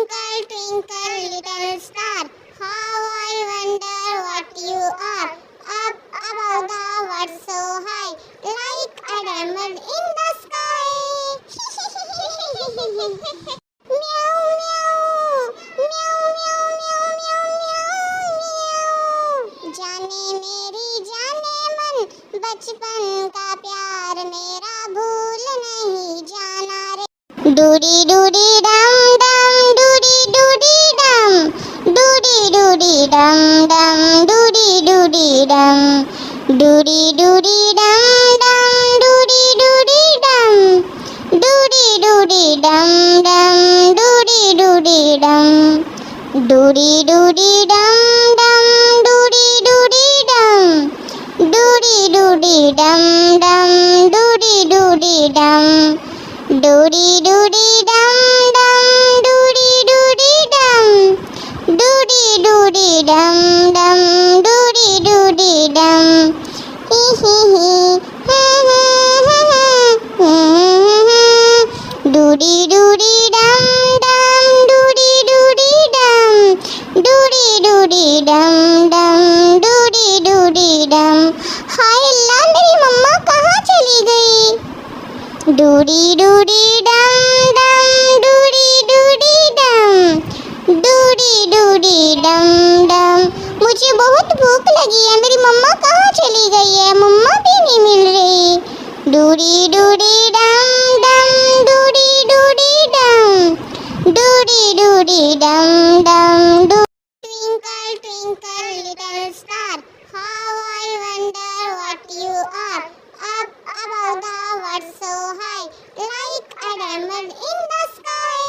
Twinkle, twinkle, little star, how I wonder what you are. Up above the world so high, like a diamond in the sky. Meow, meow, meow, meow, meow, meow, meow, meow. जाने मेरी जाने मन, बचपन का प्यार मेरा भूल नहीं जाना रे. डूडी डूडी डम डम, डूडी डूडी डम, डूडी डूडी डम डम, डूडी डूडी डम, डूडी डूडी डम डम, डूडी डूडी डम, डूडी डूडी डम डम, डूडी डूडी डम, डूडी डूडी डम डम, डूडी डूडी डम, डूडी डूडी डम डम, डूडी डूडी डम, डूडी डूडी डम डम, डूडी डूडी डम, डूडी डूडी डम डम, डूडी डूडी डम. ही ही ही डूडी डूडी डम डम, डूडी डूडी डम, डूडी डूडी डम डम, डूडी डूडी डम. हाय अल्लाह, मेरी मम्मा कहाँ चली गई? डूडी डूडी डम डम, डूडी डूडी डम, डूडी डूडी डम डम. मुझे बहुत भूख लगी है, मेरी मम्मा कहाँ चली गई है? मम्मा भी नहीं मिल रही. डूडी डूडी डम डम, डूडी डूडी डम, डूडी डूडी डम डम. Twinkle, twinkle, little star, how I wonder what you are. Up above the world so high, like a diamond in the sky.